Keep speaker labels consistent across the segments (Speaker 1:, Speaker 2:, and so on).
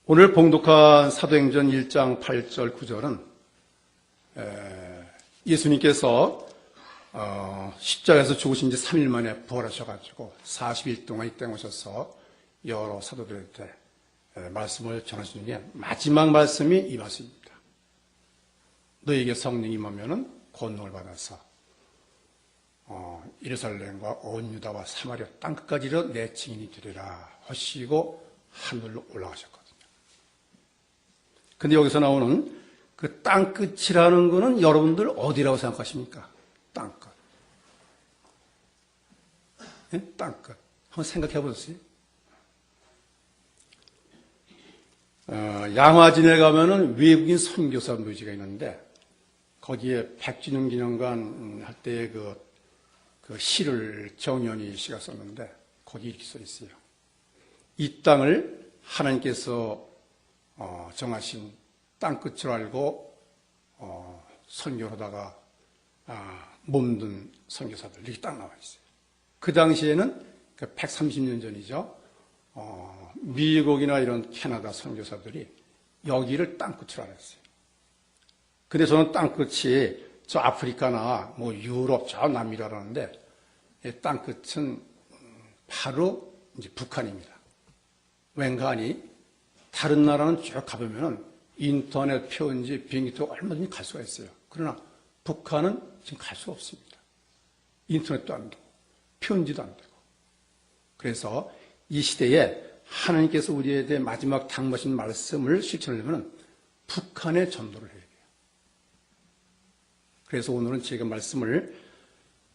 Speaker 1: 오늘 봉독한 사도행전 1장 8절 9절은 예수님께서 십자가에서 죽으신 지 3일 만에 부활하셔가지고 40일 동안 이 땅에 오셔서 여러 사도들한테 말씀을 전하시는 게 마지막 말씀이 이 말씀입니다. 너에게 성령이 임하면은 권능을 받아서 예루살렘과 온 유다와 사마리아 땅끝까지 이르러 내 증인이 되리라 하시고 하늘로 올라가셨거든요. 근데 여기서 나오는 그 땅끝이라는 거는 여러분들 어디라고 생각하십니까? 땅끝. 네? 땅끝. 한번 생각해 보세요. 양화진에 가면은 외국인 선교사 묘지가 있는데 거기에 백주년 기념관 할 때의 그 시를 정연희 씨가 썼는데 거기 이렇게 써 있어요. 이 땅을 하나님께서 정하신 땅끝을 알고 선교를 하다가 몸든 선교사들 이렇게 딱 나와 있어요. 그 당시에는 130년 전이죠. 미국이나 이런 캐나다 선교사들이 여기를 땅끝을 알았어요. 근데 저는 땅끝이 저 아프리카나 뭐 유럽 저 남미라고 하는데 땅끝은 바로 이제 북한입니다. 왠가 하니 다른 나라는 쭉 가보면은 인터넷 표현지 비행기 타고 얼마든지 갈 수가 있어요. 그러나 북한은 지금 갈 수가 없습니다. 인터넷도 안 되고 표현지도 안 되고. 그래서 이 시대에 하나님께서 우리에 대해 마지막 당부하신 말씀을 실천하려면 북한에 전도를 해야 돼요. 그래서 오늘은 제가 말씀을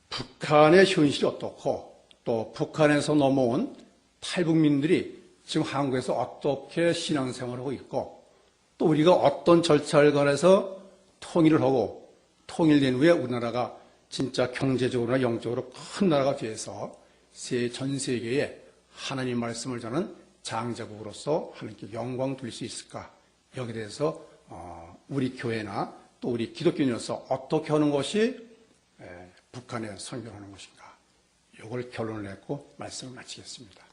Speaker 1: 북한의 현실이 어떻고 또 북한에서 넘어온 탈북민들이 지금 한국에서 어떻게 신앙생활을 하고 있고 또 우리가 어떤 절차를 관해서 통일을 하고 통일된 후에 우리나라가 진짜 경제적으로나 영적으로 큰 나라가 돼서 전 세계에 하나님 말씀을 전하는 장자국으로서 하나님께 영광 돌릴 수 있을까? 여기에 대해서 우리 교회나 또 우리 기독교인으로서 어떻게 하는 것이 북한에 선교하는 것인가? 이걸 결론을 내고 말씀을 마치겠습니다.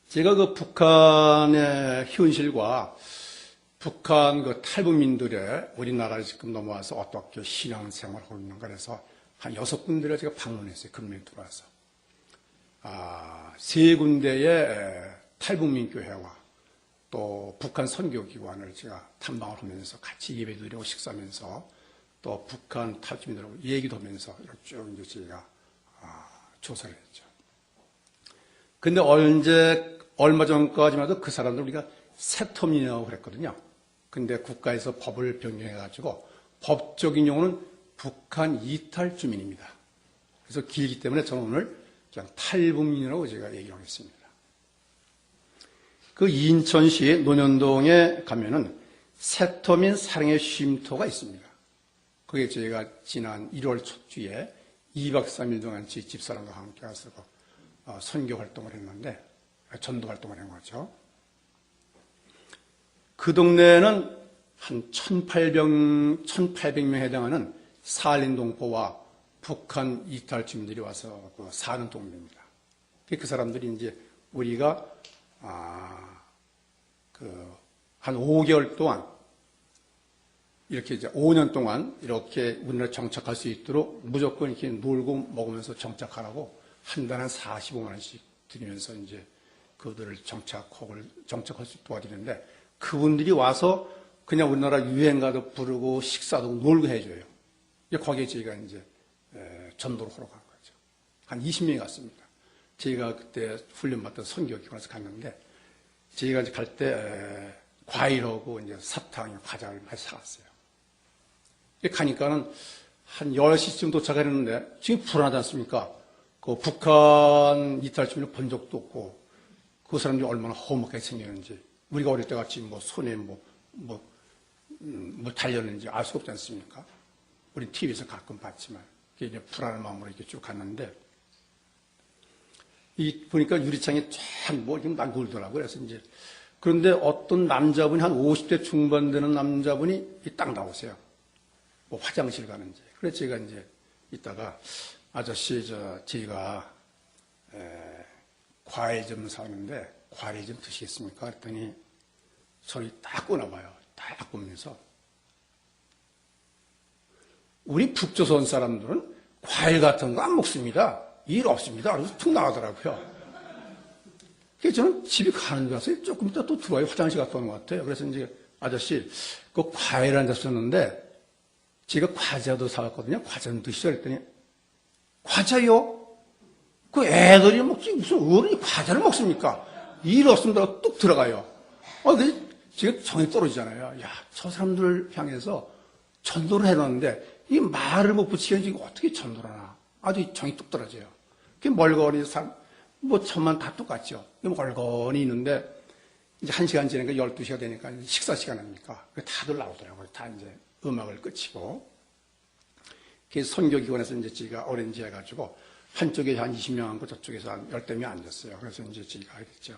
Speaker 1: 제가 그 북한의 현실과 북한 그 탈북민들의 우리나라에 지금 넘어와서 어떻게 신앙생활을 하고 있는가 해서 한 6군데를 제가 방문했어요. 금년에 들어와서. 3군데의 탈북민 교회와 또 북한 선교기관을 제가 탐방을 하면서 같이 예배드리고 식사하면서 또 북한 탈북민들하고 얘기도 하면서 쭉 이제 제가 조사를 했죠. 근데 얼마 전까지만 해도 그 사람들 우리가 세터민이라고 그랬거든요. 근데 국가에서 법을 변경해가지고 법적인 용어는 북한 이탈 주민입니다. 그래서 길기 때문에 저는 오늘 그냥 탈북민이라고 제가 얘기를 하겠습니다. 그 인천시 논현동에 가면은 세터민 사랑의 쉼터가 있습니다. 그게 저희가 지난 1월 첫 주에 2박 3일 동안 제 집사람과 함께 가서 선교 활동을 했는데, 전도 활동을 한 거죠. 그 동네에는 한 1,800명에 해당하는 사할린동포와 북한 이탈 주민들이 와서 사는 동네입니다. 그 사람들이 이제 우리가 한 5개월 동안 이렇게 이제 5년 동안 이렇게 우리나라에 정착할 수 있도록 무조건 이렇게 놀고 먹으면서 정착하라고 한 달에 45만 원씩 드리면서 이제 그들을 정착할 수 도와드리는데 그분들이 와서 그냥 우리나라 유행가도 부르고 식사도 놀고 해줘요. 거기에 저희가 이제 전도를 하러 간 거죠. 한 20명이 갔습니다. 저희가 그때 훈련받던 선교기관에서 갔는데 저희가 이제 갈 때 과일하고 이제 사탕, 과자를 많이 사갔어요. 가니까는 한 10시쯤 도착했는데 지금 불안하지 않습니까? 그 북한 이탈 주민을 본 적도 없고 그 사람들이 얼마나 험하게 생겼는지 우리가 어릴 때 같이 손에 달렸는지 알 수 없지 않습니까? 우리 TV에서 가끔 봤지만 이제 불안한 마음으로 이렇게 쭉 갔는데 보니까 유리창에 쫙 막 놀더라고요. 그래서 이제 그런데 어떤 남자분이 한 50대 중반 되는 남자분이 딱 나오세요. 화장실 가는지. 그래서 제가 이제 이따가 아저씨 저희가 과일 좀 사는데 과일 좀 드시겠습니까? 그랬더니 소리 딱 꺼나봐요. 딱 보면서. 우리 북조선 사람들은 과일 같은 거 안 먹습니다. 일 없습니다. 그래서 툭 나가더라고요. 그래서 저는 집에 가는 줄 알았어요. 조금 있다 또 들어와요. 화장실 갔다 오는 것 같아요. 그래서 이제 아저씨, 그 과일 한 잔 줬는데 제가 과자도 사왔거든요. 과자 좀 드시죠. 그랬더니 과자요? 그 애들이 먹지 무슨 어른이 과자를 먹습니까? 일 없으면 뚝 들어가요. 근데 제가 정이 떨어지잖아요. 야, 저 사람들 향해서 전도를 해놨는데 이 말을 못 붙이게 지금 어떻게 전도를 하나. 아주 정이 뚝 떨어져요. 그 멀거니 뭐 천만 다 똑같죠. 멀거니 있는데 이제 1시간 지나니까 12시가 되니까 식사 시간 아닙니까? 다들 나오더라고요. 다 이제 음악을 끝이고. 그래서 선교기관에서 이제 제가 어렌지 해가지고 한쪽에 한 20명 앉고 저쪽에서 한 10명 앉았어요. 그래서 이제 제가 알겠죠.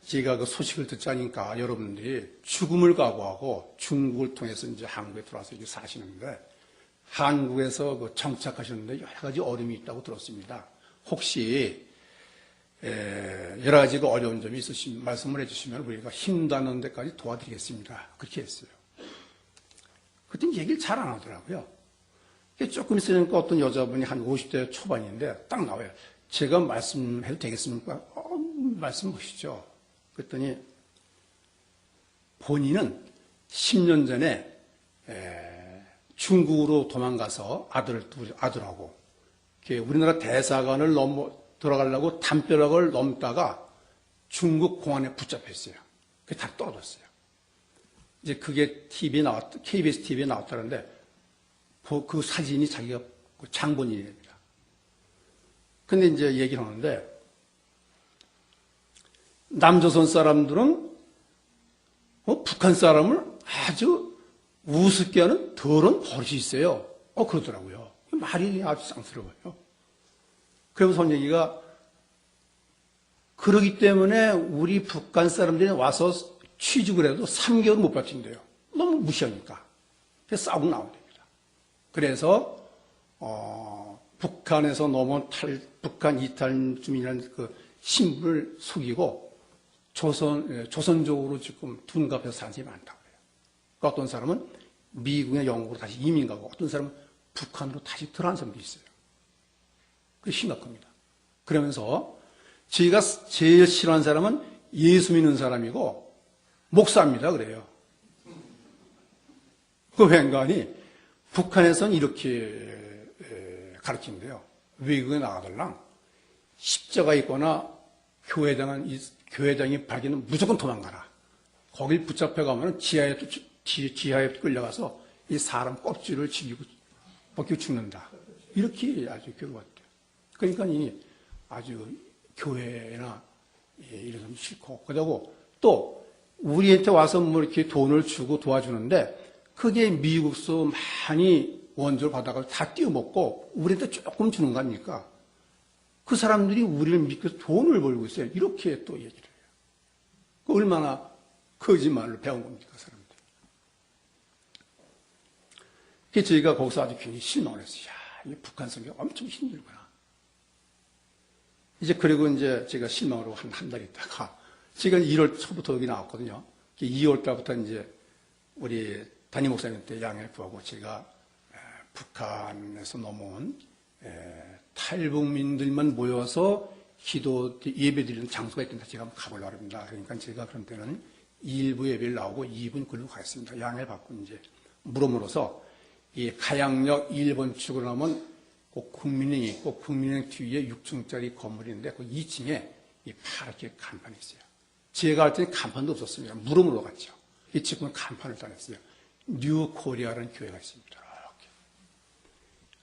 Speaker 1: 제가 그 소식을 듣자니까 여러분들이 죽음을 각오하고 중국을 통해서 이제 한국에 들어와서 이제 사시는데 한국에서 그 정착하셨는데 여러 가지 어려움이 있다고 들었습니다. 혹시 여러 가지 그 어려운 점이 있으시면 말씀을 해주시면 우리가 힘닿는 데까지 도와드리겠습니다. 그렇게 했어요. 그때 얘기를 잘 안 하더라고요. 조금 있으니까 어떤 여자분이 한 50대 초반인데 딱 나와요. 제가 말씀해도 되겠습니까? 말씀 보시죠. 그랬더니 본인은 10년 전에 중국으로 도망가서 아들하고 우리나라 대사관을 들어가려고 담벼락을 넘다가 중국 공안에 붙잡혔어요. 그게 다 떨어졌어요. 이제 그게 KBS TV에 나왔다는데 그 사진이 자기가 장본인입니다. 근데 이제 얘기를 하는데 남조선 사람들은 북한 사람을 아주 우습게 하는 더러운 버릇이 있어요. 그러더라고요. 말이 아주 쌍스러워요. 그러면서 한 얘기가 그러기 때문에 우리 북한 사람들이 와서 취직을 해도 3개월 못 버틴대요. 너무 무시하니까. 그래서 싸우고 나온답니다. 그래서 북한에서 넘어온 북한 이탈주민이라는 그 신분을 속이고 조선족으로 지금 둔갑해서 사는 사람이 많다고 해요. 그러니까 어떤 사람은 미국이나 영국으로 다시 이민 가고 어떤 사람은 북한으로 다시 들어간 사람도 있어요. 그게 심각합니다. 그러면서 제가 제일 싫어하는 사람은 예수 믿는 사람이고 목사입니다. 그래요. 그 횡간이 북한에서는 이렇게 가르치는데요. 외국에 나가달랑 십자가 있거나 교회당이 발견은 무조건 도망가라. 거길 붙잡혀가면 지하에 끌려가서 이 사람 껍질을 벗기고 죽는다. 이렇게 아주 교육받대요. 그러니까 아주 교회나 이런 건 싫고. 그러고 또 우리한테 와서 뭐 이렇게 돈을 주고 도와주는데 그게 미국서 많이 원조를 받아가지고 다 띄워먹고 우리한테 조금 주는 거 아닙니까? 그 사람들이 우리를 믿고 돈을 벌고 있어요. 이렇게 또 얘기를 해요. 얼마나 거짓말을 배운 겁니까, 사람들. 그래서 저희가 거기서 아주 굉장히 실망을 했어요. 야, 이 북한 선교 엄청 힘들구나. 그리고 제가 실망으로 한 달 있다가 제가 1월 초부터 여기 나왔거든요. 2월 달부터 우리 담임 목사님한테 양해를 구하고 제가 북한에서 넘어온 탈북민들만 모여서 기도 예배드리는 장소가 있던데 제가 한번 가보려고 합니다. 그러니까 제가 그런 때는 1부 예배를 나오고 2부는 글로 가겠습니다. 양해를 받고 물어물어서 이 가양역 1번 축으로 나오면 그 국민회이 있고 국민회의 뒤에 6층짜리 건물인데 그 2층에 이 파랗게 간판이 있어요. 제가 할 때는 간판도 없었습니다. 물어물어 갔죠. 이 친구는 간판을 따냈어요. 뉴 코리아라는 교회가 있습니다. 이렇게.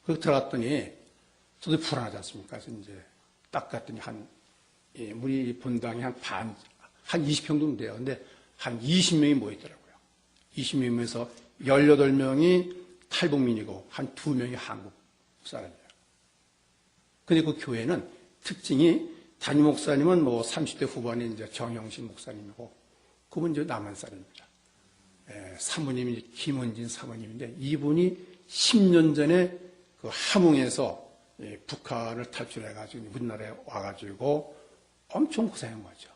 Speaker 1: 거기 들어갔더니 저도 불안하지 않습니까? 그래서 딱 갔더니 우리 본당이 한 20평 정도 돼요. 근데 한 20명이 모이더라고요. 20명에서 18명이 탈북민이고 한 2명이 한국 사람이에요. 근데 그 교회는 특징이 담임 목사님은 뭐 30대 후반에 정영신 목사님이고 그분 남한 사람입니다. 사모님이 김원진 사모님인데 이분이 10년 전에 그 함흥에서 북한을 탈출해가지고 우리나라에 와가지고 엄청 고생한 거죠.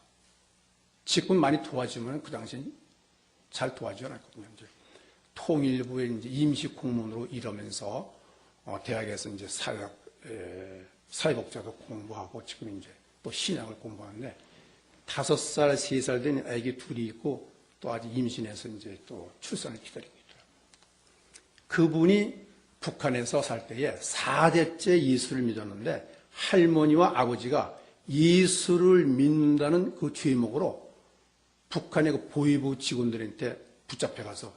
Speaker 1: 지금 많이 도와주면 그 당시엔 잘 도와주지 않았거든요. 이제 통일부에 이제 임시 공무원으로 일하면서 대학에서 이제 사회복지학을 공부하고 지금 이제 또 신학을 공부하는데 5살, 3살 된 아기 둘이 있고 또 아직 임신해서 이제 또 출산을 기다리고 있더라고요. 그분이 북한에서 살 때에 4대째 예수를 믿었는데 할머니와 아버지가 예수를 믿는다는 그 죄목으로 북한의 그 보위부 직원들한테 붙잡혀가서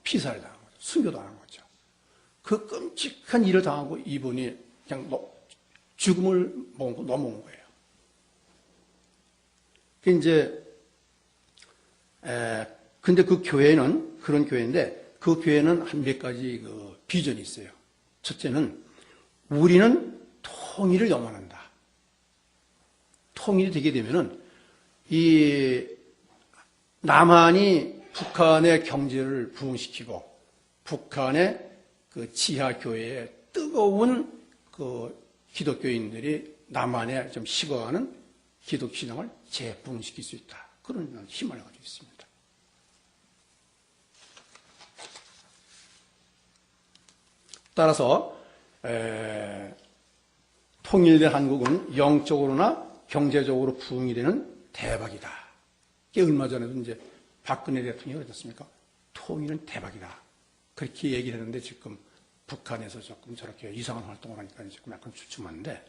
Speaker 1: 피살을 당한 거죠. 순교당한 거죠. 그 끔찍한 일을 당하고 이분이 그냥 죽음을 넘어온 거예요. 근데 그 교회는, 그런 교회인데, 그 교회는 한 몇 가지 그 비전이 있어요. 첫째는, 우리는 통일을 염원한다. 통일이 되게 되면은, 이, 남한이 북한의 경제를 부흥시키고, 북한의 그 지하교회에 뜨거운 그 기독교인들이 남한에 좀 식어가는 기독신앙을 재부흥시킬 수 있다. 그런 힘을 가지고 있습니다. 따라서 통일된 한국은 영적으로나 경제적으로 부흥이 되는 대박이다. 이게 얼마 전에도 이제 박근혜 대통령이 그랬습니까? 통일은 대박이다. 그렇게 얘기를 했는데 지금 북한에서 조금 저렇게 이상한 활동을 하니까 지금 약간 주춤한데,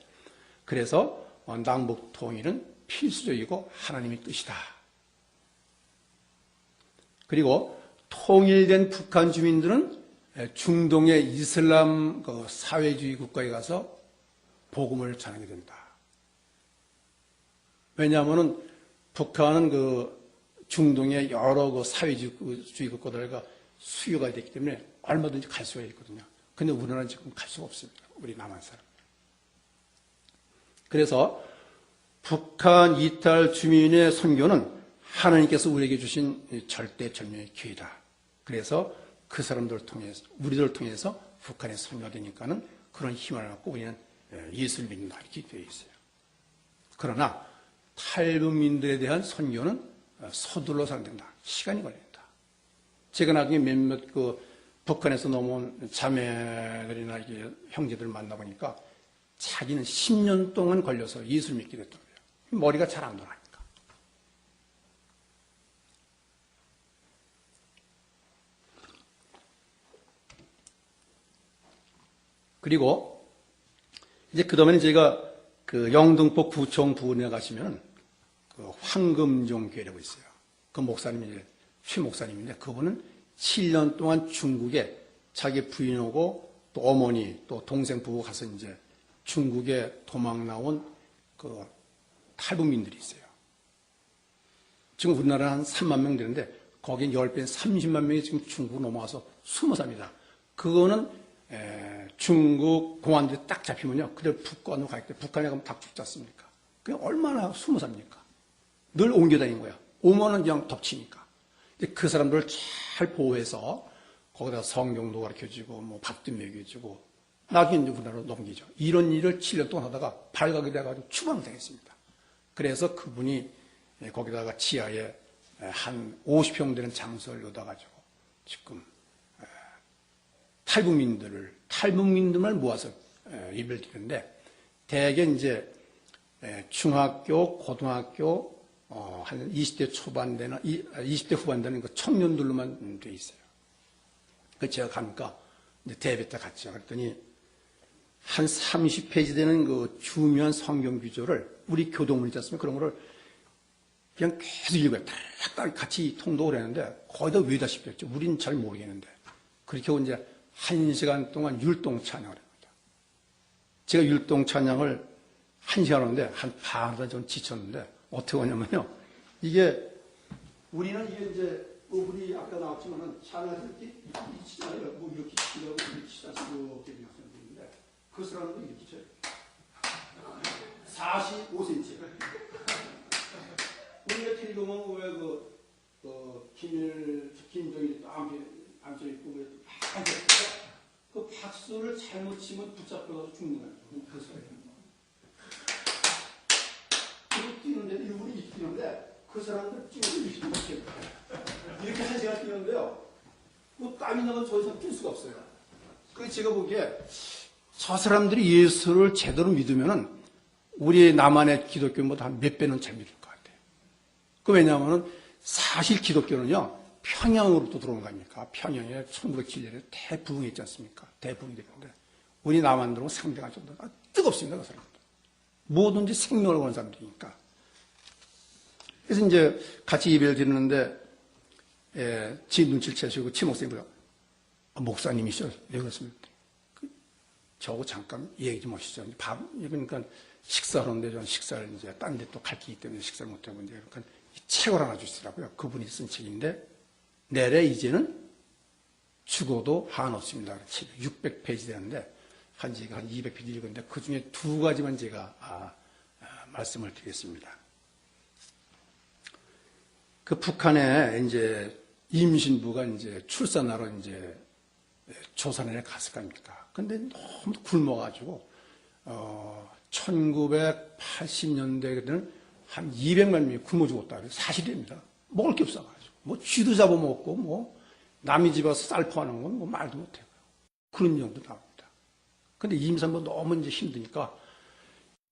Speaker 1: 그래서 남북 통일은 필수적이고 하나님의 뜻이다. 그리고 통일된 북한 주민들은 중동의 이슬람 사회주의 국가에 가서 복음을 전하게 된다. 왜냐하면 북한은 그 중동의 여러 그 사회주의 국가들과 수요가 됐기 때문에 얼마든지 갈 수가 있거든요. 근데 우리나라는 지금 갈 수가 없습니다. 우리 남한 사람. 그래서 북한 이탈 주민의 선교는 하나님께서 우리에게 주신 절대절명의 기회다. 그래서 그 사람들을 통해서, 우리들을 통해서 북한에 선교가 되니까는 그런 힘을 갖고 우리는 예수를 믿는다. 이렇게 되어 있어요. 그러나 탈북민들에 대한 선교는 서둘러서 안 된다. 시간이 걸린다. 제가 나중에 몇몇 북한에서 넘어온 자매들이나 형제들을 만나보니까 자기는 10년 동안 걸려서 예수를 믿게 됐다고요. 머리가 잘 안 돌아가니까. 그리고 이제 그 다음에는 제가 그 영등포 구청 부근에 가시면 그 황금종 교회라고 있어요. 그 목사님이 최 목사님인데 그분은 7년 동안 중국에 자기 부인하고 또 어머니 또 동생 부부 가서 이제 중국에 도망 나온 그 탈북민들이 있어요. 지금 우리나라 한 3만 명 되는데 거긴 10배 30만 명이 지금 중국 넘어와서 숨어 삽니다. 그거는 중국 공안들이 딱 잡히면요. 그대로 북한으로 가기 때문에 북한에 가면 다 죽지 않습니까? 그게 얼마나 숨어 삽니까? 늘 옮겨다니는 거야. 오면은 그냥 덮치니까. 그 사람들을 잘 보호해서 거기다 성경도 가르쳐주고 뭐 밥도 먹여주고 나중에 이제 우리나라로 넘기죠. 이런 일을 7년 동안 하다가 발각이 돼가지고 추방을 당했습니다. 그래서 그분이 거기다가 지하에 한 50평 되는 장소를 얻어가지고 지금 탈북민들만 모아서 예배를 드리는데 대개 이제 중학교, 고등학교 한 20대 초반 되는 20대 후반 되는 그 청년들로만 돼 있어요. 그 제가 가니까 이제 대회 때 갔죠. 그랬더니 한 30페이지 되는 그 중요한 성경 구조를 우리 교동문 있지 않습니까? 그런 거를 그냥 계속 읽어요. 딱 같이 통독을 했는데 거의 다 외다시피 했죠. 우린 잘 모르겠는데. 그렇게 하고 이제 1시간 동안 율동 찬양을 합니다. 제가 율동 찬양을 1시간 하는데 한 반을 좀 지쳤는데 어떻게 하냐면요. 이게 우리는 이게 이제 우리 아까 나왔지만은 찬양을 이렇게 치잖아요. 뭐 이렇게 치려고 이렇게 치다 이렇게 있는데 그 사람도 이렇게 쳐요. 45cm. 우리가 TV보면 왜 김정일이 또 암소 입고 그 박수를 잘못 치면 붙잡혀가서 죽는 거예요. 그 소리는. 그거 뛰는데, 일부러 뛰는데, 그 그 사람들 뛰어들기 이렇게 한 시간 뛰는데요. 뭐 땀이 나면 저 이상 뛸 수가 없어요. 그래서 제가 보기에 저 사람들이 예수를 제대로 믿으면은 우리 남한의 기독교보다 한 몇 배는 잘 믿을 것 같아요. 그 왜냐하면은 사실 기독교는요, 평양으로부터 들어온 거 아닙니까? 평양에 1907년에 대부흥이 있지 않습니까? 대부흥이 됐는데, 우리 남한들은 상대가 좀 더 뜨겁습니다, 그 사람들. 뭐든지 생명을 거는 사람들이니까. 그래서 이제 같이 예배를 드리는데, 지 눈치를 채시고, 치 목사님이 목사님이시죠? 왜 그렇습니까? 저하고 잠깐 얘기 좀 하시죠. 그러니까 식사하는데 저는 식사를 이제 딴 데 또 갈 게 있기 때문에 식사를 못하고 이제 그러니까 책을 하나 주시더라고요. 그분이 쓴 책인데, 내래 이제는 죽어도 한없습니다. 600페이지 되는데, 한 200페이지 읽었는데, 그 중에 두 가지만 제가, 말씀을 드리겠습니다. 그 북한에 이제 임신부가 이제 출산하러 이제 조선에 갔을 거 아닙니까? 근데 너무 굶어가지고, 1980년대에는 한 200만 명이 굶어 죽었다. 사실입니다. 먹을 게 없어가지고. 뭐 쥐도 잡아먹고, 뭐 남의 집 와서 쌀 퍼하는 건 뭐 말도 못해요. 그런 정도 나옵니다. 근데 임산부 너무 이제 힘드니까,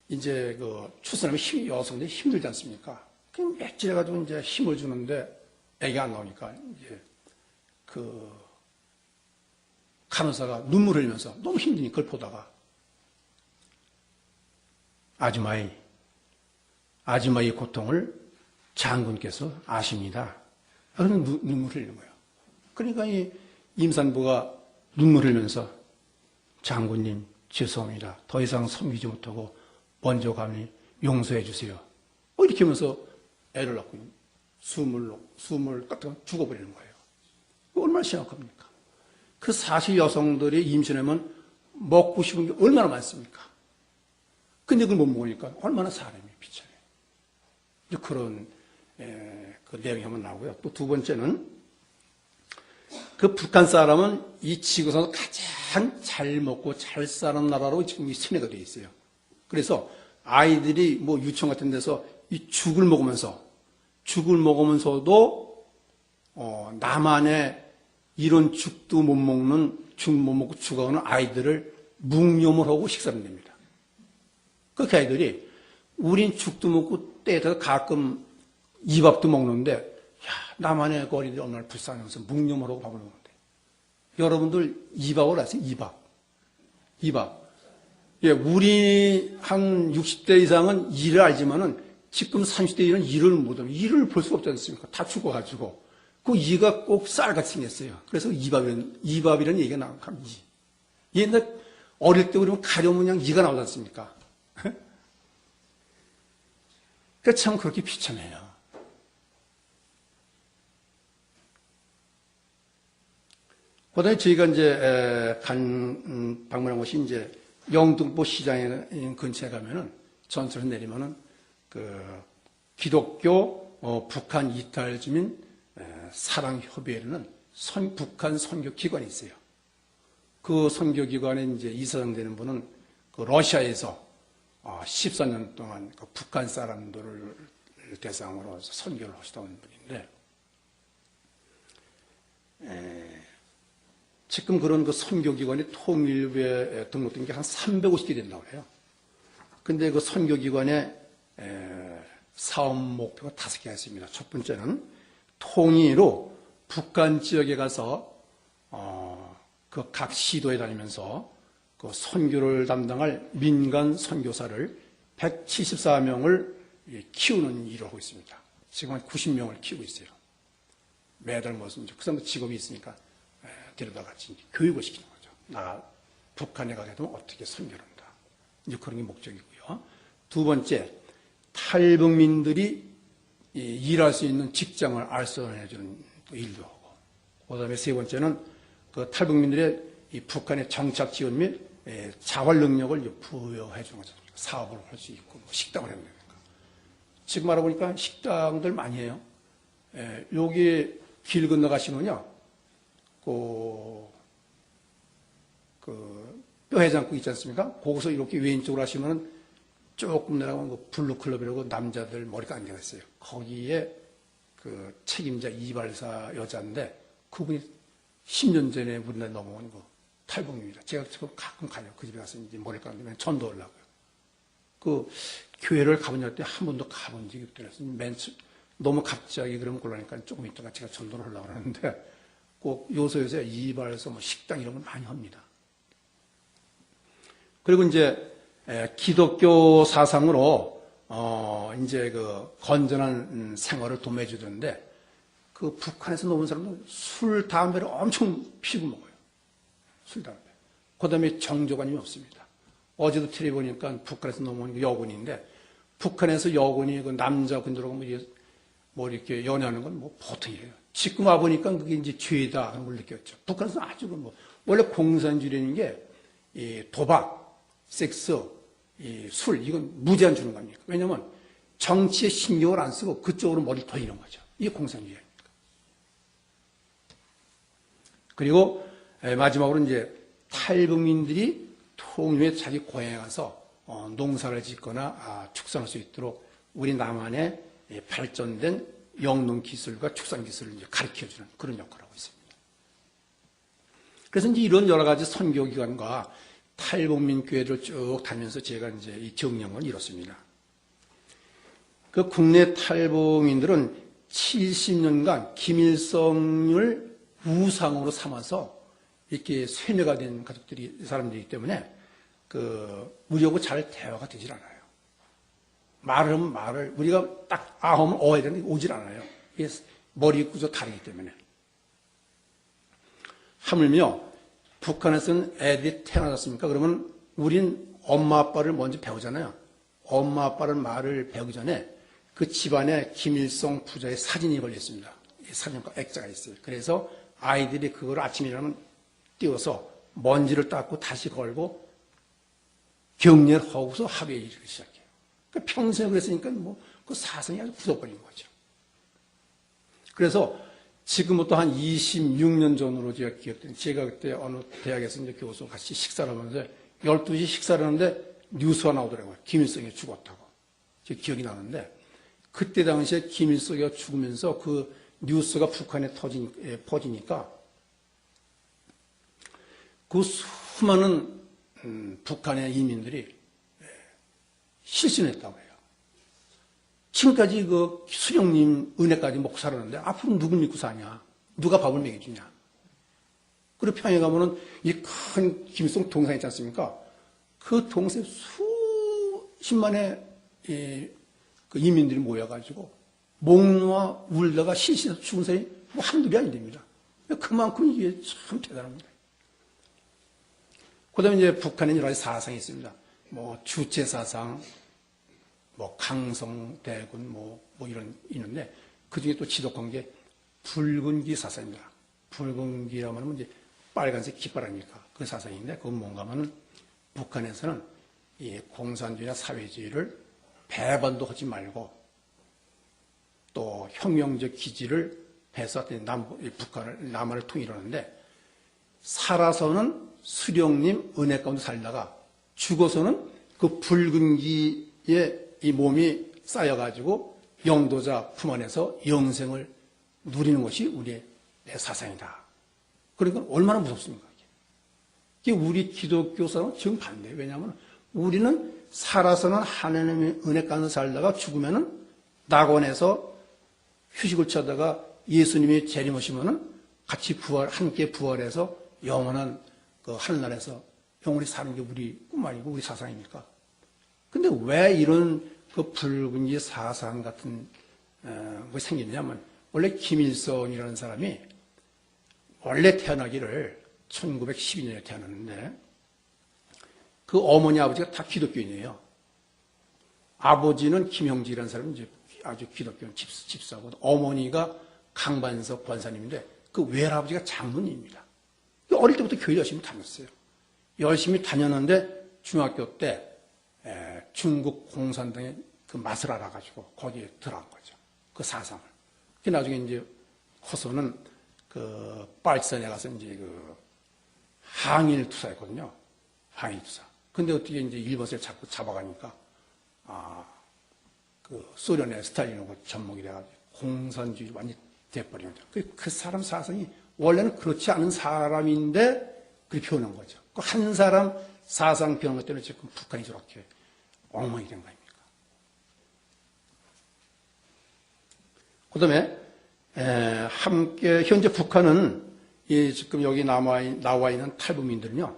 Speaker 1: 이제 그 출산하면 여성들이 힘들지 않습니까? 그 며칠 해가지고 이제 힘을 주는데 애가 안 나오니까 이제 그 간호사가 눈물을 흘리면서 너무 힘드니까 그걸 보다가 아줌마의 고통을 장군께서 아십니다. 그러면 눈물을 흘리는 거예요. 그러니까 이 임산부가 눈물을 흘리면서 장군님 죄송합니다. 더 이상 섬기지 못하고 먼저 가니 용서해 주세요. 이렇게 하면서 애를 낳고 숨을 딱 죽어버리는 거예요. 얼마나 심각합니까? 그 사실 여성들이 임신하면 먹고 싶은 게 얼마나 많습니까? 근데 그걸 못 먹으니까 얼마나 사람이 비참해요. 그런 그 내용이 한번 나오고요. 또 두 번째는 그 북한 사람은 이 지구상에서 가장 잘 먹고 잘 사는 나라로 지금 선회가 되어 있어요. 그래서 아이들이 뭐 유치원 같은 데서 이 죽을 먹으면서도 남한에 이런 죽도 못 먹는, 죽 못 먹고 죽어가는 아이들을 묵념을 하고 식사를 냅니다. 그 아이들이 우린 죽도 먹고 때에다가 가끔 이밥도 먹는데, 남한의 어린이들이 얼마나 불쌍해서 묵념을 하고 밥을 먹는데. 여러분들 이밥을 아세요? 이밥. 예, 우리 한 60대 이상은 일을 알지만은 지금 30대 이는 일을 못하면 일을 볼 수가 없지 않습니까? 다 죽어가지고. 그 이가 꼭 쌀같이 생겼어요. 그래서 이밥이라는 얘기가 나옵니다. 옛날 어릴 때 우리는 가려면 그냥 이가 나오지 않습니까? 그러니까 참 그렇게 비참해요. 그 다음에 저희가 이제 방문한 곳이 이제 영등포 시장에 근처에 가면은 전철을 내리면은 그 기독교 북한 이탈 주민 사랑협의회라는 북한 선교기관이 있어요. 그 선교기관에 이제 이사장 되는 분은 그 러시아에서 14년 동안 그 북한 사람들을 대상으로 선교를 하시던 분인데, 지금 그런 그 선교기관이 통일부에 등록된 게 한 350개 된다고 해요. 근데 그 선교기관에 사업 목표가 5개가 있습니다. 첫 번째는 통일로 북한 지역에 가서 그 각 시도에 다니면서 그 선교를 담당할 민간 선교사를 174명을 키우는 일을 하고 있습니다. 지금 한 90명을 키우고 있어요. 매달 무슨 그 사람도 직업이 있으니까 데려다 같이 교육을 시키는 거죠. 나 북한에 가게 되면 어떻게 선교를 한다. 이제 그런 게 목적이고요. 두 번째, 탈북민들이 일할 수 있는 직장을 알선해주는 일도 하고, 그 다음에 세 번째는 그 탈북민들의 이 북한의 정착 지원 및 자활 능력을 부여해 주는 거죠. 사업을 할 수 있고, 식당을 해야 되니까. 지금 알아보니까 식당들 많이 해요. 여기 길 건너가시면요, 그 뼈해장국 있지 않습니까? 거기서 이렇게 왼쪽으로 하시면 조금 내려가면 그 블루클럽이라고 남자들 머리가 안 되어 있어요. 거기에 그 책임자 이발사 여자인데 그분이 10년 전에 우리나라에 넘어온 거 탈북민이다. 제가 지금 가끔 가요. 그 집에 가서 이제 머리 감으면 전도하려고요. 그 교회를 가본 적 때 한 번도 가본 적이 없더라고요. 너무 갑자기 그러면 곤란하니까 조금 있다가 제가 전도를 하려고 하는데 꼭 요새 이발사 뭐 식당 이런 걸 많이 합니다. 그리고 이제 기독교 사상으로 이제 그 건전한 생활을 도모해 주던데 그 북한에서 넘은 사람은 술, 담배를 엄청 피고 먹어요. 술, 담배. 그 다음에 정조관념이 없습니다. 어제도 텔레비 보니까 북한에서 넘어온 여군인데 북한에서 여군이 그 남자 군들하고 뭐 이렇게 연애하는 건 뭐 보통이에요. 지금 와보니까 그게 이제 죄다 하는 걸 느꼈죠. 북한에서 아주 뭐 원래 공산주의라는 게 이 도박, 섹스, 이 술, 이건 무제한 주는 겁니까? 왜냐면 정치에 신경을 안 쓰고 그쪽으로 머리를 돌리는 거죠. 이게 공산주의 아닙니까? 그리고 마지막으로 이제 탈북민들이 통일에 자기 고향에 가서 농사를 짓거나 축산할 수 있도록 우리 남한의 발전된 영농 기술과 축산 기술을 이제 가르쳐주는 그런 역할을 하고 있습니다. 그래서 이제 이런 여러 가지 선교기관과 탈북민 교회를 쭉 다니면서 제가 이제 이 정령을 이뤘습니다. 그 국내 탈북민들은 70년간 김일성을 우상으로 삼아서 이렇게 쇠뇌가 된 사람들이기 때문에 우리하고 잘 대화가 되질 않아요. 말을 하면 말을, 우리가 딱 하면 어야 되는데 오질 않아요. 이게 머리 구조 다르기 때문에. 하물며 북한에서는 애들이 태어났습니까? 그러면 우린 엄마 아빠를 먼저 배우잖아요. 엄마 아빠를 말을 배우기 전에 그 집안에 김일성 부자의 사진이 걸려 있습니다. 사진과 액자가 있어요. 그래서 아이들이 그걸 아침에 일어나면 띄워서 먼지를 닦고 다시 걸고 경례를 하고서 합의에 이르기 시작해요. 그러니까 평소에 그랬으니까 그 사상이 아주 굳어버린 거죠. 그래서 지금부터 한 26년 전으로 제가 기억되는, 제가 그때 어느 대학에서 이제 교수와 같이 식사를 하면서 12시 식사를 하는데 뉴스가 나오더라고요. 김일성이 죽었다고. 제 기억이 나는데 그때 당시에 김일성이 죽으면서 그 뉴스가 북한에 퍼지니까 그 수많은 북한의 이민들이 실신했다고 해요. 지금까지 그 수령님 은혜까지 먹고 살았는데 앞으로 누굴 믿고 사냐? 누가 밥을 먹여주냐? 그리고 평양에 가면은 이 큰 김일성 동상 있지 않습니까? 그 동상에 수십만의 그 이민들이 모여가지고 목 놓아 울다가 실신해서 죽은 사람이 뭐 한둘이 아니됩니다. 그만큼 이게 참 대단합니다. 그 다음에 이제 북한에 여러 가지 사상이 있습니다. 뭐 주체사상, 뭐 강성대군, 뭐 이런 있는데 그 중에 또 지독한 게 붉은기 사상입니다. 붉은기라면 이제 빨간색 깃발 아닙니까? 그 사상인데 그건 뭔가 하면은 북한에서는 이 공산주의나 사회주의를 배반도 하지 말고 또 혁명적 기지를 해서 북한을, 남한을 통일하는데 살아서는 수령님 은혜 가운데 살다가 죽어서는 그 붉은기에 이 몸이 쌓여가지고 영도자 품 안에서 영생을 누리는 것이 우리의 사상이다. 그러니까 얼마나 무섭습니까? 이게 우리 기독교 사람은 정반대예요. 왜냐하면 우리는 살아서는 하나님의 은혜 가운데 살다가 죽으면은 낙원에서 휴식을 취하다가 예수님이 재림하시면은 같이 함께 부활해서 영원한 그 하늘나라에서 영원히 사는 게 우리 꿈 아니고 우리 사상입니까? 근데 왜 이런 그 붉은기 사상 같은 것이 생겼냐면 원래 김일성이라는 사람이 원래 태어나기를 1912년에 태어났는데 그 어머니 아버지가 다 기독교인이에요. 아버지는 김형직이라는 사람이 이제 아주 기독교인 집사고 어머니가 강반석 권사님인데 그 외할아버지가 장로님입니다. 어릴 때부터 교회 열심히 다녔어요. 열심히 다녔는데 중학교 때 중국 공산당의 그 맛을 알아가지고 거기에 들어간 거죠. 그 사상을. 그 나중에 이제 커서는 그 빨치산에 가서 이제 그 항일 투사였거든요. 항일 투사. 근데 어떻게 이제 일본을 자꾸 잡아가니까 그 소련의 스탈린하고 접목이 돼가지고 공산주의 완전히 돼버린 거죠. 그 사람 사상이 원래는 그렇지 않은 사람인데 그렇게 표현한 거죠. 그 한 사람 사상 변화 때문에 지금 북한이 저렇게 엉망이 된 거 아닙니까? 그 다음에 함께 현재 북한은 지금 여기 나와 있는 탈북민들은요,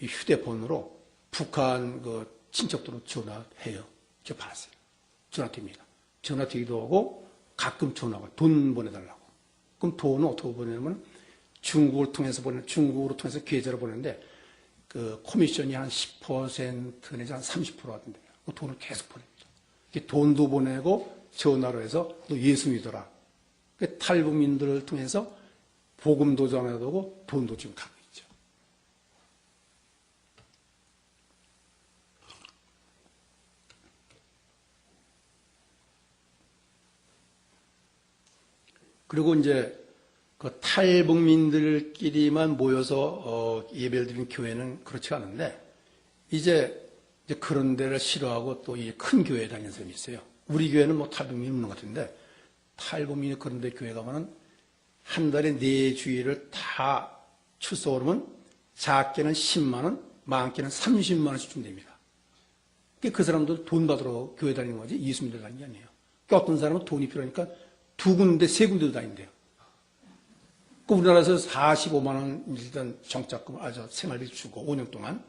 Speaker 1: 이 휴대폰으로 북한 그 친척들로 전화해요. 저 봤어요. 전화됩니다. 전화되기도 하고 가끔 전화가 돈 보내달라고. 그럼 돈은 어떻게 보내냐면 중국으로 통해서 계좌로 보내는데 그 코미션이 한 10% 내지 한 30% 하던데요. 그 돈을 계속 보냅니다. 돈도 보내고 전화로 해서 너 예수 믿어라. 탈북민들을 통해서 복음도 전하고 돈도 지금 가고 있죠. 그리고 이제 그 탈북민들끼리만 모여서 예배를 드리는 교회는 그렇지 않은데 이제 그런 데를 싫어하고 또 이 큰 교회에 다니는 사람이 있어요. 우리 교회는 뭐 탈북민이 없는 것 같은데 탈북민이 그런 데 교회 가면은 한 달에 4주일을 다 출석을 하면 작게는 10만 원, 많게는 30만 원씩 준답니다. 그 사람들 돈 받으러 교회 다니는 거지 예수 믿으러 다니는 게 아니에요. 그러니까 어떤 사람은 돈이 필요하니까 2군데, 3군데도 다닌대요. 그 우리나라에서 45만 원 일단 정착금, 생활비 주고 5년 동안.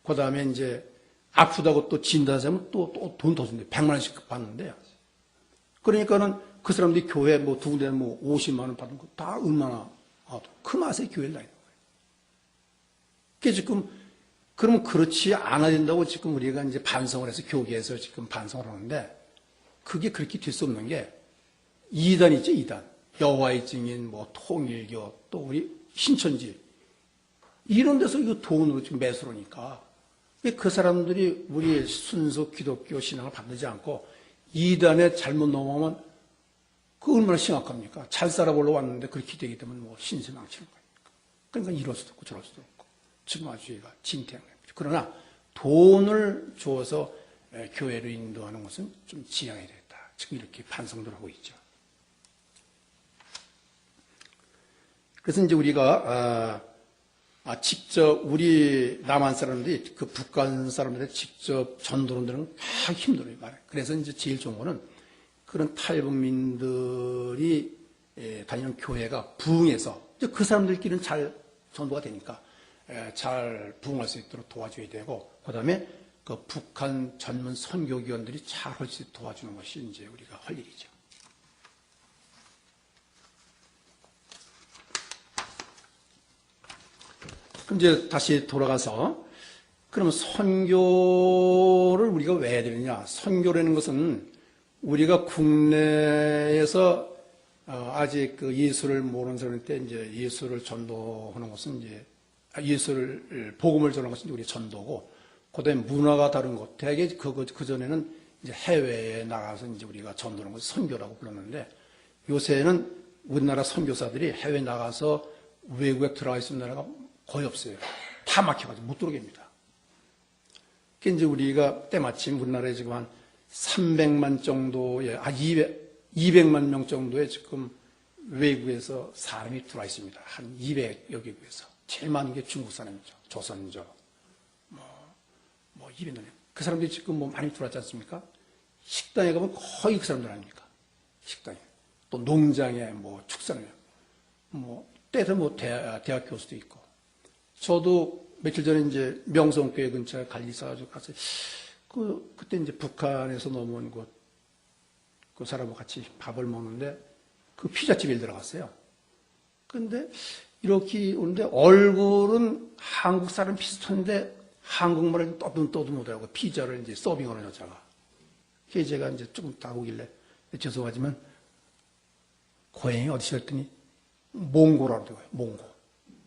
Speaker 1: 그 다음에 이제 아프다고 또 진단하면 또 돈 더 준대요. 100만 원씩 받는데요. 그러니까는 그 사람들이 교회 뭐 2군데 뭐 50만 원 받는 거 다 얼마나 그 맛에 교회를 다니는 거예요. 그게 지금 그러면 그렇지 않아야 된다고 지금 우리가 이제 반성을 해서 교계에서 지금 반성을 하는데 그게 그렇게 될 수 없는 게 이단 있죠, 이단. 여호와의 증인, 뭐 통일교, 또 우리 신천지 이런 데서 이거 돈으로 지금 매수를 하니까 그 사람들이 우리 순수 기독교 신앙을 받지 않고 이단에 잘못 넘어가면 그 얼마나 심각합니까? 잘 살아보려고 왔는데 그렇게 되게 되면 뭐 신세망치는 거니까. 그러니까 이럴 수도 없고 저럴 수도 없고 증화주의가 진퇴한 거예요. 그러나 돈을 줘서 교회를 인도하는 것은 좀 지양해야 되겠다. 지금 이렇게 반성들 하고 있죠. 그래서 이제 우리가 직접 우리 남한 사람들이 그 북한 사람들한테 직접 전도하는 데는 다 힘들어요. 그래서 이제 제일 좋은 거는 그런 탈북민들이 다니는 교회가 부흥해서 그 사람들끼리는 잘 전도가 되니까 잘 부흥할 수 있도록 도와줘야 되고 그다음에 그 북한 전문 선교기관들이 잘 할 수 있도록 도와주는 것이 이제 우리가 할 일이죠. 그럼 이제 다시 돌아가서 그러면 선교를 우리가 왜 해야 되느냐? 선교라는 것은 우리가 국내에서 아직 그 예수를 모르는 사람한테 이제 예수를 전도하는 것은 이제 예수를 복음을 전하는 것은 우리 전도고, 그다음에 문화가 다른 것. 대개 그 전에는 이제 해외에 나가서 이제 우리가 전도하는 것을 선교라고 불렀는데 요새는 우리나라 선교사들이 해외 나가서 외국에 들어가 있는 나라가 거의 없어요. 다 막혀가지고 못 들어오게 합니다. 그게 이제 우리가 때마침 우리나라에 지금 한 300만 정도의, 200만 명 정도의 지금 외국에서 사람이 들어와 있습니다. 한 200여 개국에서. 제일 많은 게 중국 사람이죠. 조선족, 뭐 200명. 그 사람들이 지금 뭐 많이 들어왔지 않습니까? 식당에 가면 거의 그 사람들 아닙니까? 식당에. 또 농장에 뭐 축산에. 뭐, 때로 뭐 대학 교수도 있고. 저도 며칠 전에 이제 명성교회 근처에 관리사 가지고 가서 그때 이제 북한에서 넘어온 그 사람하고 같이 밥을 먹는데 그 피자집에 들어갔어요. 근데 이렇게 오는데 얼굴은 한국 사람 비슷한데 한국말을 떠도 못하고 피자를 이제 서빙하는 여자가. 그래서 제가 이제 조금 다오길래 죄송하지만 고향이 어디서 했더니 몽고라고 그러더라고요.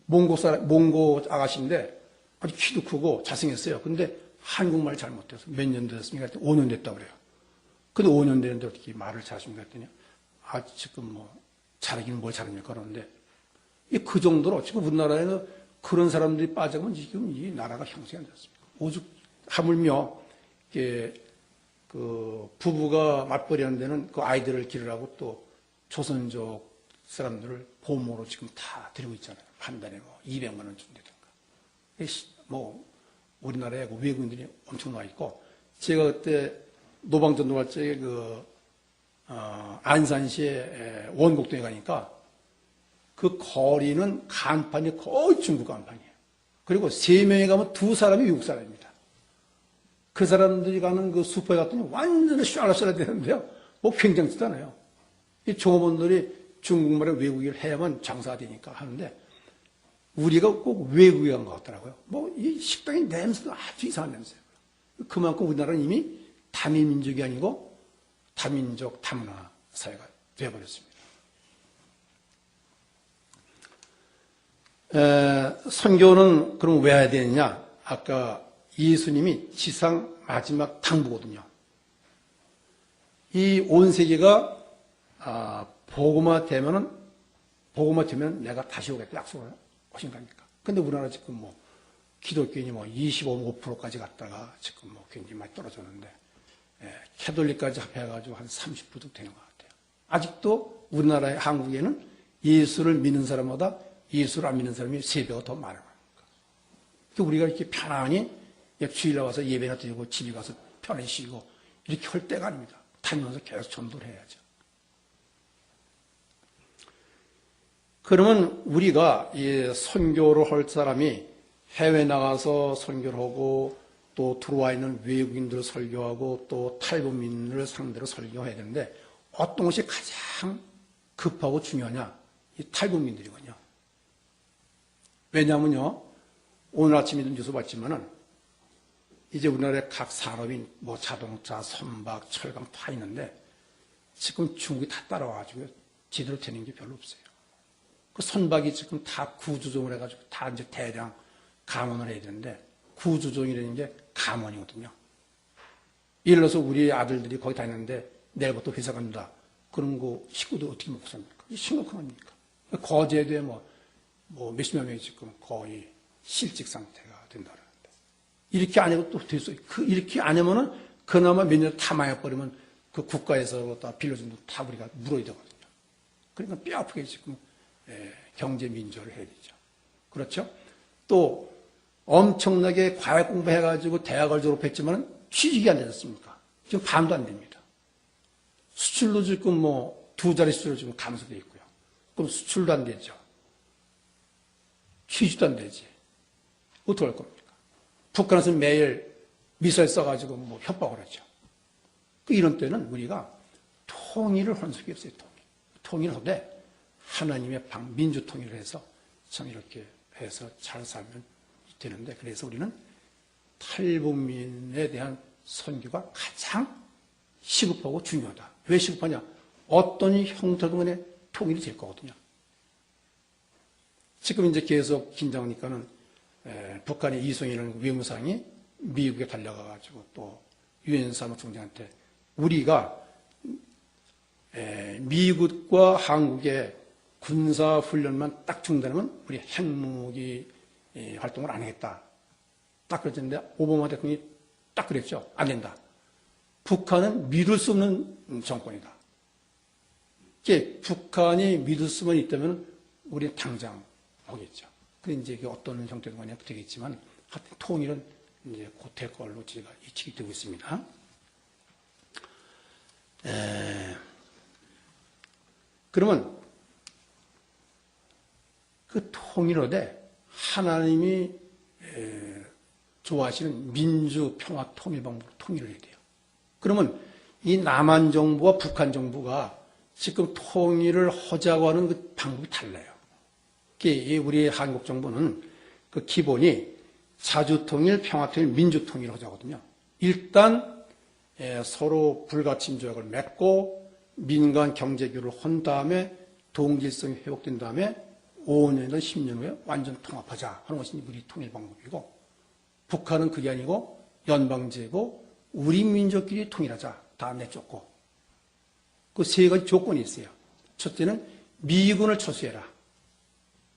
Speaker 1: 몽고 아가씨인데 아주 키도 크고 잘생겼어요. 근데 한국말 잘 못해서 몇 년 됐습니까? 5년 됐다고 그래요. 근데 5년 됐는데 어떻게 말을 잘하십니까? 했더니 지금 뭐 잘하기는 뭘 잘합니까? 그러는데 그 정도로 지금 우리나라에는 그런 사람들이 빠져가면 지금 이 나라가 형성이 안 됐습니다. 오죽 하물며 그 부부가 맞벌이 하는 데는 그 아이들을 기르라고 또 조선족 사람들을 보모로 지금 다 드리고 있잖아요. 한 달에 뭐 200만 원 준다든가. 뭐 우리나라에 그 외국인들이 엄청 나와 있고, 제가 그때 노방전도활적에 안산시에 원곡동에 가니까 그 거리는 간판이 거의 중국 간판이에요. 그리고 3명이 가면 2사람이 외국 사람입니다. 그 사람들이 가는 그 슈퍼에 갔더니 완전히 샤라샤라 되는데요. 뭐 굉장치도 않아요. 이 종업원들이 중국말에 외국인을 해야만 장사가 되니까 하는데, 우리가 꼭 외국에 간 것 같더라고요. 뭐 이 식당의 냄새도 아주 이상한 냄새예요. 그만큼 우리나라는 이미 다민민족이 아니고 다민족 다문화 사회가 되어버렸습니다. 선교는 그럼 왜 해야 되느냐? 아까 예수님이 지상 마지막 당부거든요. 이 온 세계가 복음화 되면 내가 다시 오겠다 약속을 하신 거니까. 근데 우리나라 지금 뭐 기독교인이 뭐 25%까지 갔다가 지금 뭐 굉장히 많이 떨어졌는데, 캐톨릭까지 합해가지고 한 30% 되는 것 같아요. 아직도 우리나라의 한국에는 예수를 믿는 사람보다 예수를 안 믿는 사람이 3배가 더 많은 거니까. 우리가 이렇게 편안히 주일날 와서 예배나 드리고 집에 가서 편히 쉬고 이렇게 할 때가 아닙니다. 다니면서 계속 전도를 해야죠. 그러면 우리가 이 선교를 할 사람이 해외 나가서 선교를 하고 또 들어와 있는 외국인들을 설교하고 또 탈북민들을 상대로 설교해야 되는데, 어떤 것이 가장 급하고 중요하냐? 이 탈북민들이거든요. 왜냐하면요, 오늘 아침에도 뉴스 봤지만은 이제 우리나라의 각 산업인 뭐 자동차, 선박, 철강 다 있는데 지금 중국이 다 따라와가지고 제대로 되는 게 별로 없어요. 그 선박이 지금 다 구조종을 해가지고 다 이제 대량 감원을 해야 되는데, 구조종이라는 게 감원이거든요. 예를 들어서 우리 아들들이 거기 다니는데 내일부터 회사 간다. 그런 거 식구들 어떻게 먹고 삽니까? 이게 심각한 겁니까? 거제도에 뭐 몇십여 명이 지금 거의 실직 상태가 된다는데, 이렇게 안 해도 또 됐어요. 이렇게 안 하면은 그나마 몇 년 다 망해버리면 그 국가에서 다 빌려준 돈 다 우리가 물어야 되거든요. 그러니까 뼈 아프게 지금 경제 민주화를 해야 되죠. 그렇죠? 또 엄청나게 과외 공부해가지고 대학을 졸업했지만 취직이 안 되었습니까? 지금 반도 안 됩니다. 수출도 지금 뭐 2자릿수로 지금 감소되어 있고요. 그럼 수출도 안 되죠. 취직도 안 되지. 어떻게 할 겁니까? 북한에서 매일 미사일 쏴가지고 뭐 협박을 하죠. 이런 때는 우리가 통일을 한 적이 없어요. 통일을 하되 하나님의 민주통일을 해서 참 이렇게 해서 잘 살면 되는데, 그래서 우리는 탈북민에 대한 선교가 가장 시급하고 중요하다. 왜 시급하냐? 어떤 형태든 간에 통일이 될 거거든요. 지금 이제 계속 긴장하니까는 북한의 이송이라는 외무상이 미국에 달려가가지고 또 유엔 사무총장한테 우리가 미국과 한국의 군사훈련만 딱 중단하면 우리 핵무기 활동을 안 하겠다. 딱 그랬는데 오바마 대통령이 딱 그랬죠. 안 된다. 북한은 믿을 수 없는 정권이다. 북한이 믿을 수만 있다면 우리는 당장 오겠죠. 그게 이제 어떤 형태로 간에 되겠지만 하여튼 통일은 이제 곧 될 걸로 제가 예측이 되고 있습니다. 그러면 그 통일어대 하나님이 좋아하시는 민주, 평화, 통일 방법으로 통일을 해야 돼요. 그러면 이 남한 정부와 북한 정부가 지금 통일을 하자고 하는 그 방법이 달라요. 우리 한국 정부는 그 기본이 자주통일, 평화통일, 민주통일을 하자거든요. 일단 서로 불가침 조약을 맺고 민간 경제교류를 한 다음에 동질성이 회복된 다음에 5년이나 10년 후에 완전 통합하자 하는 것이 우리 통일 방법이고, 북한은 그게 아니고 연방제고 우리 민족끼리 통일하자. 다 내쫓고. 그 세 가지 조건이 있어요. 첫째는 미군을 철수해라.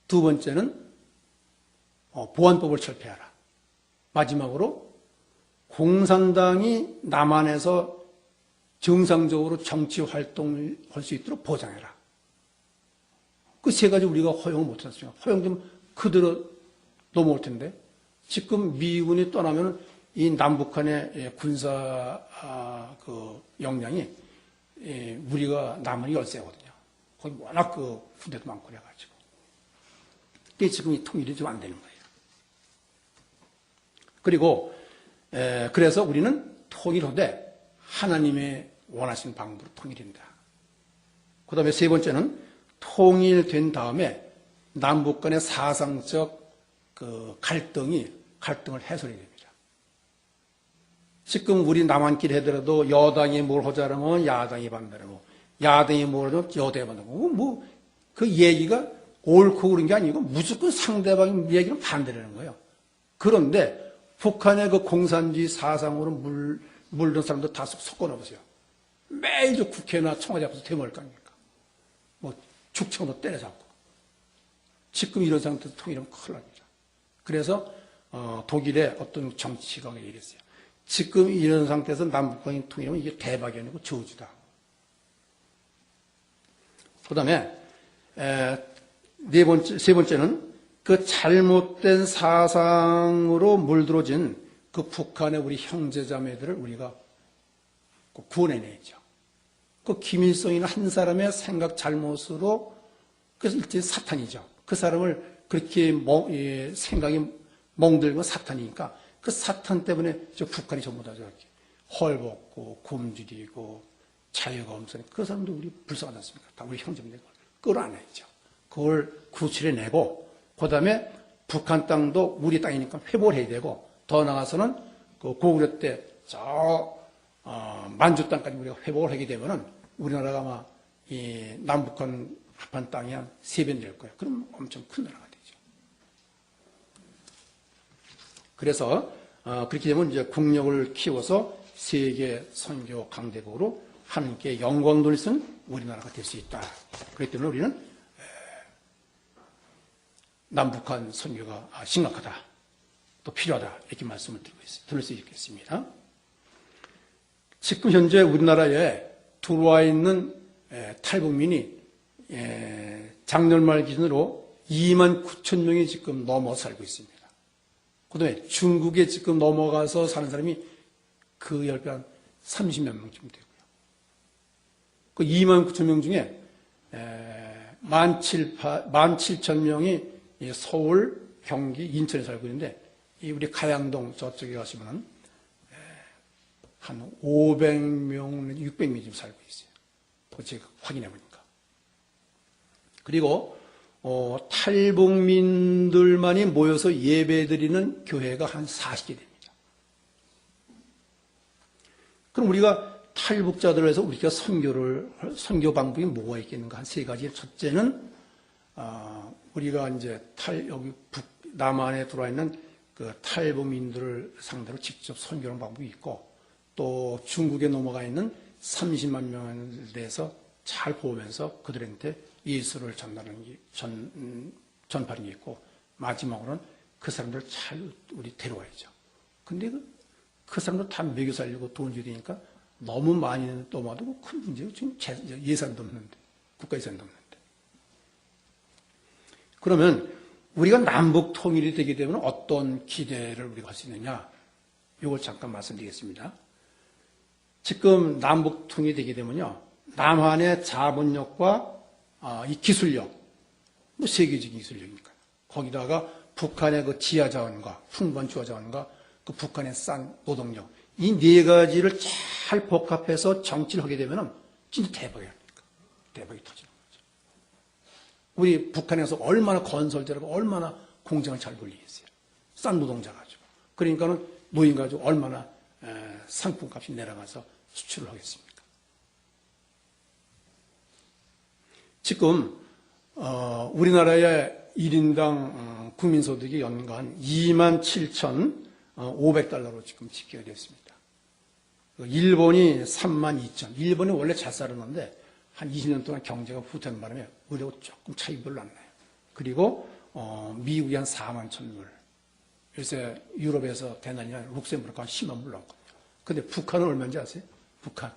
Speaker 1: 두 번째는 보안법을 철폐하라. 마지막으로 공산당이 남한에서 정상적으로 정치 활동을 할 수 있도록 보장해라. 그 세 가지 우리가 허용을 못 했습니다. 허용 좀 그대로 넘어올 텐데, 지금 미군이 떠나면 이 남북한의 군사 그 역량이 우리가 남한이 열세거든요. 거기 워낙 그 군대도 많고 그래가지고. 그게 지금 이 통일이 좀 안 되는 거예요. 그리고 그래서 우리는 통일하되 하나님의 원하시는 방법으로 통일입니다. 그 다음에 세 번째는 통일된 다음에 남북 간의 사상적 그 갈등을 해소해야 됩니다. 지금 우리 남한끼리 하더라도 여당이 뭘 하자면 야당이 반대하고 야당이 뭘 하자면 여당이 반대하고 그 얘기가 옳고 그런 게 아니고 무조건 상대방 얘기는 반대라는 거예요. 그런데 북한의 그 공산주의 사상으로 물든 사람들 다 섞어놓으세요. 매일 저 국회나 청와대 앞에서 대모할 거 아닙니까? 뭐 죽청도 때려잡고. 지금 이런 상태에서 통일하면 큰일 납니다. 그래서 독일의 어떤 정치가가 얘기했어요. 지금 이런 상태에서 남북한이 통일하면 이게 대박이 아니고 저주다. 그 다음에 세 번째는 그 잘못된 사상으로 물들어진 그 북한의 우리 형제자매들을 우리가 구원해내야죠. 그 김일성이나 한 사람의 생각 잘못으로 그래서 일종의 사탄이죠. 그 사람을 그렇게 생각이 멍들면 사탄이니까 그 사탄 때문에 저 북한이 전부 다 저렇게 헐벗고 굶주리고 자유가 없으니 그 사람도 우리 불쌍하지 않습니까? 다 우리 형제인데 끌어안아야죠. 그걸 구출해내고 그 다음에 북한 땅도 우리 땅이니까 회복을 해야 되고 더 나아가서는 그 고구려 때 만주 땅까지 우리가 회복을 하게 되면은 우리나라가 아마 이 남북한 합한 땅이 한 3배 될 거예요. 그럼 엄청 큰 나라가 되죠. 그래서 그렇게 되면 이제 국력을 키워서 세계 선교 강대국으로 하나님께 영광 돌릴 수 있는 우리나라가 될 수 있다. 그렇기 때문에 우리는 남북한 선교가 심각하다, 또 필요하다 이렇게 말씀을 드릴 수 있겠습니다. 지금 현재 우리나라에 들어와 있는 탈북민이 작년 말 기준으로 2만 9천 명이 지금 넘어 살고 있습니다. 그 다음에 중국에 지금 넘어가서 사는 사람이 그 10배 한 30몇 명쯤 되고요. 그 2만 9천 명 중에 17,000명이 서울, 경기, 인천에 살고 있는데 우리 가양동 저쪽에 가시면 한 500명, 600명이 지금 살고 있어요. 제가 확인해 보니까. 그리고 탈북민들만이 모여서 예배드리는 교회가 한 40개 됩니다. 그럼 우리가 탈북자들을 해서 우리가 선교 방법이 뭐가 있겠는가? 한 세 가지. 첫째는 우리가 이제 여기 남한에 들어와 있는 그 탈북민들을 상대로 직접 선교하는 방법이 있고, 또 중국에 넘어가 있는 30만 명에 대해서 잘 보면서 그들한테 예수를 전파하는 게 있고, 마지막으로는 그 사람들을 잘 우리 데려와야죠. 근데 그 사람들 다 먹여 살려고 돈 줘야 되니까 너무 많이 떠마도 큰 문제예요. 지금 예산도 없는데, 국가 예산도 없는데. 그러면 우리가 남북 통일이 되게 되면 어떤 기대를 우리가 할 수 있느냐? 이걸 잠깐 말씀드리겠습니다. 지금 남북 통일이 되게 되면요, 남한의 자본력과 이 기술력, 세계적인 기술력이니까 거기다가 북한의 그 지하자원과 풍부한 주화자원과 그 북한의 싼 노동력, 이 네 가지를 잘 복합해서 정치를 하게 되면 진짜 대박이 아닙니까? 대박이 터지는 거죠. 우리 북한에서 얼마나 건설자라고 얼마나 공장을 잘 돌리겠어요. 싼 노동자 가지고. 그러니까는 노인 가지고 얼마나 상품값이 내려가서 수출을 하겠습니까? 지금 우리나라의 1인당 국민소득이 연간 27,500달러로 지금 집계가 되었습니다. 일본이 32,000. 일본이 원래 잘 살았는데 한 20년 동안 경제가 후퇴하는 바람에 우리하고 조금 차이 별로 안 나요. 그리고 미국이 한 41,000불. 요새 유럽에서 대난이나 룩셈부르크가 한 10만 불 넘거든요. 근데 북한은 얼마인지 아세요? 북한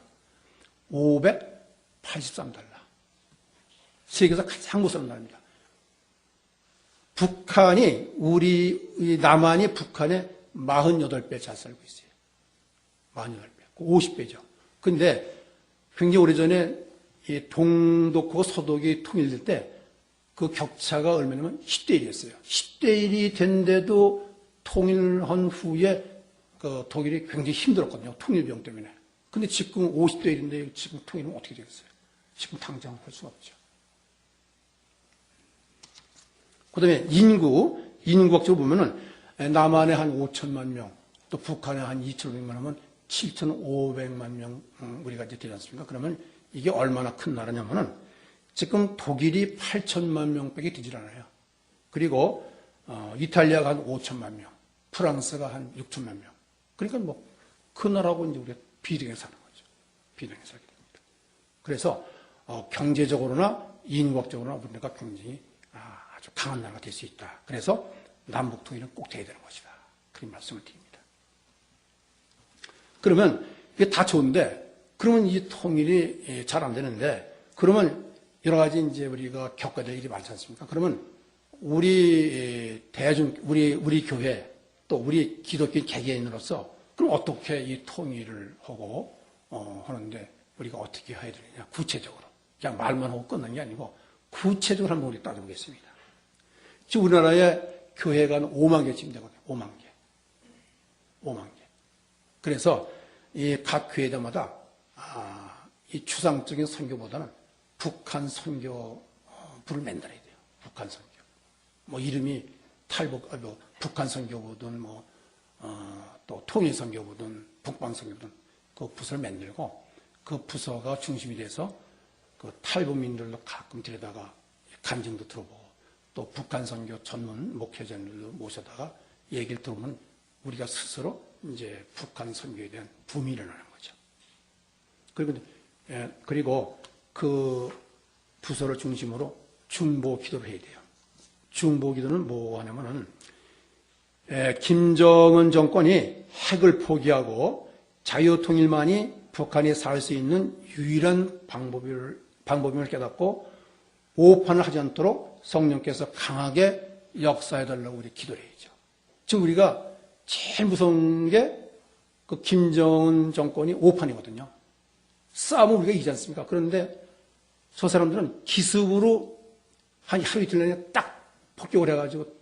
Speaker 1: 583달러. 세계에서 가장 못 사는 나라입니다. 북한이, 남한이 북한의 48배 잘 살고 있어요. 48배. 50배죠. 근데 굉장히 오래전에 이 동독하고 서독이 통일될 때 그 격차가 얼마냐면 10대 1이었어요. 10대 1이 된데도 통일한 후에 그 독일이 굉장히 힘들었거든요. 통일병 때문에. 근데 지금 50대 1인데 지금 통일은 어떻게 되겠어요? 지금 당장 할 수가 없죠. 그 다음에 인구학적으로 보면은 남한에 한 5천만 명, 또 북한에 한 2,500만 하면 7,500만 명 우리가 이제 되지 않습니까? 그러면 이게 얼마나 큰 나라냐면은 지금 독일이 8천만 명밖에 되질 않아요. 그리고 이탈리아가 한 5천만 명, 프랑스가 한 6천만 명. 그러니까 뭐 그 나라하고 이제 우리가 비등에 사는 거죠. 비등에 살게 됩니다. 그래서 경제적으로나 인구학적으로나 우리가 굉장히 아주 강한 나라가 될 수 있다. 그래서 남북 통일은 꼭 돼야 되는 것이다. 그런 말씀을 드립니다. 그러면 이게 다 좋은데, 그러면 이 통일이 잘 안 되는데, 그러면 여러 가지 이제 우리가 겪어야 될 일이 많지 않습니까? 그러면 우리 교회, 또 우리 기독교 개개인으로서 그럼 어떻게 이 통일을 하고, 하는데 우리가 어떻게 해야 되느냐, 구체적으로. 그냥 말만 하고 끝난 게 아니고, 구체적으로 한번 우리 따져보겠습니다. 지금 우리나라에 교회가 한 5만 개쯤 되거든요. 5만 개. 5만 개. 그래서 이 각 교회마다 이 추상적인 선교보다는 북한 선교 부를 만들어야 돼요. 북한 선교. 뭐 이름이 북한 선교부든 또 통일 선교부든 북방 선교부든 그 부서를 만들고 그 부서가 중심이 돼서 그 탈북민들도 가끔 데려다가 간증도 들어보고 또 북한 선교 전문 목회자들도 모셔다가 얘기를 들으면 우리가 스스로 이제 북한 선교에 대한 붐이 일어나는 거죠. 그리고 그 부서를 중심으로 중보 기도를 해야 돼요. 중보 기도는 뭐 하냐면은 김정은 정권이 핵을 포기하고 자유통일만이 북한이 살 수 있는 유일한 방법임을 깨닫고 오판을 하지 않도록 성령께서 강하게 역사해달라고 우리 기도를 해야죠. 지금 우리가 제일 무서운 게 그 김정은 정권이 오판이거든요. 싸움은 우리가 이기지 않습니까? 그런데 저 사람들은 기습으로 한 하루 이틀 내에 딱 폭격을 해가지고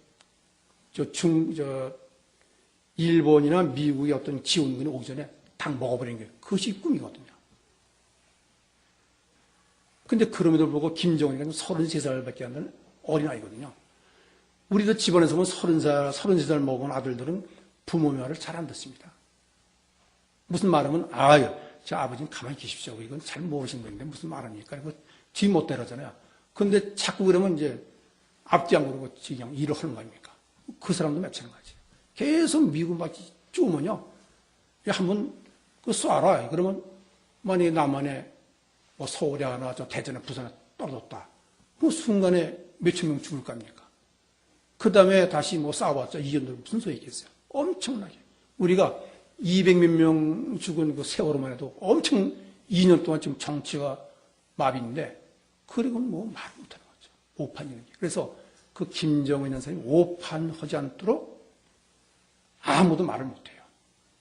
Speaker 1: 일본이나 미국의 어떤 지원군이 오기 전에 딱 먹어버리는 게 그것이 꿈이거든요. 근데 그럼에도 불구하고 김정은이가 33살밖에 안 되는 어린아이거든요. 우리도 집안에서 보면 33살 먹은 아들들은 부모 말을 잘 안 듣습니다. 무슨 말하면, 저 아버지는 가만히 계십시오. 이건 잘 모르시는 분인데 무슨 말합니까? 이거 뒤 못 때려잖아요. 근데 자꾸 그러면 이제 앞뒤 안 그러고 그냥 일을 하는 거 아닙니까? 그 사람도 마찬가지예요. 계속 미국 막 쪼으면요. 한번 그 쏴라. 그러면 만약에 남한에 뭐 서울에 하나, 대전에, 부산에 떨어졌다. 그 순간에 몇천 명 죽을 거 아닙니까? 그 다음에 다시 뭐 싸워봤자 이전들 무슨 소리 있겠어요? 엄청나게. 우리가 200몇 명 죽은 그 세월호만 해도 엄청 2년 동안 지금 정치가 마비인데, 그리고 뭐 말 못하는 거죠. 오판이라는 게. 그래서 그 김정은이라는 사람이 오판하지 않도록 아무도 말을 못해요.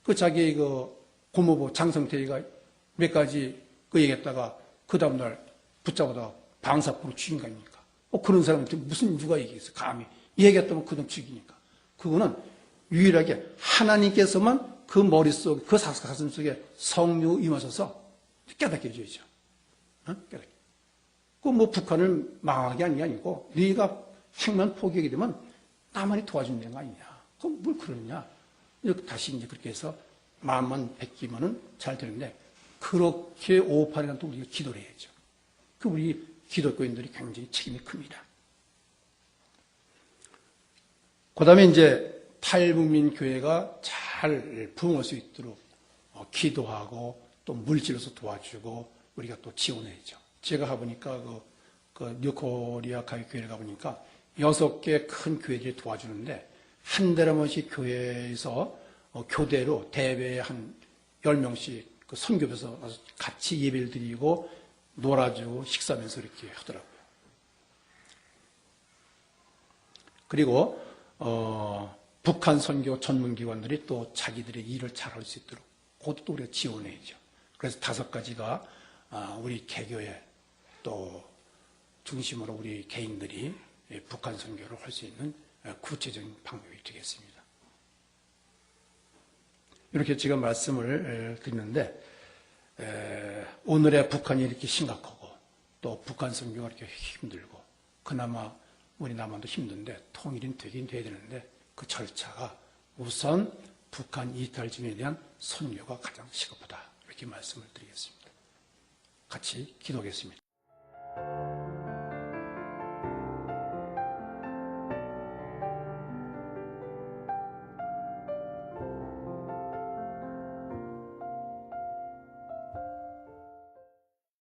Speaker 1: 그 자기 그 고모부 장성태이가 몇 가지 그 얘기했다가 그 다음날 붙잡아다 방사포로 죽인 거 아닙니까? 그런 사람한테 무슨 누가 얘기했어요? 감히. 얘기했다면 그놈 죽이니까. 그거는 유일하게 하나님께서만 그 머릿속, 그 가슴 속에 성령 임하셔서 깨닫게 해줘야죠. 깨닫게. 그 뭐 북한을 망하게 하는 게 아니고, 네가 핵만 포기하게 되면 나만이 도와주는 거 아니냐. 그럼 뭘 그러느냐. 다시 이제 그렇게 해서 마음만 베끼면은 잘 되는데, 그렇게 오판이란 또 우리가 기도를 해야죠. 그 우리 기독교인들이 굉장히 책임이 큽니다. 그 다음에 이제 탈북민 교회가 잘 부흥할 수 있도록 기도하고 또 물질로서 도와주고 우리가 또 지원해야죠. 제가 가보니까 그 뉴코리아 가교회를 가보니까 6개 큰 교회들이 도와주는데 한 달에 한 번씩 교회에서 교대로 대회에 한 10명씩 그 선교에서 같이 예배를 드리고 놀아주고 식사하면서 이렇게 하더라고요. 그리고 북한 선교 전문기관들이 또 자기들의 일을 잘할 수 있도록 그것도 우리가 지원해야죠. 그래서 5가지가 우리 개교에 또 중심으로 우리 개인들이 북한 선교를 할 수 있는 구체적인 방법이 되겠습니다. 이렇게 지금 말씀을 드리는데 오늘의 북한이 이렇게 심각하고 또 북한 선교가 이렇게 힘들고 그나마 우리 남한도 힘든데 통일은 되긴 돼야 되는데 그 절차가 우선 북한 이탈주의에 대한 선교가 가장 시급하다. 이렇게 말씀을 드리겠습니다. 같이 기도하겠습니다.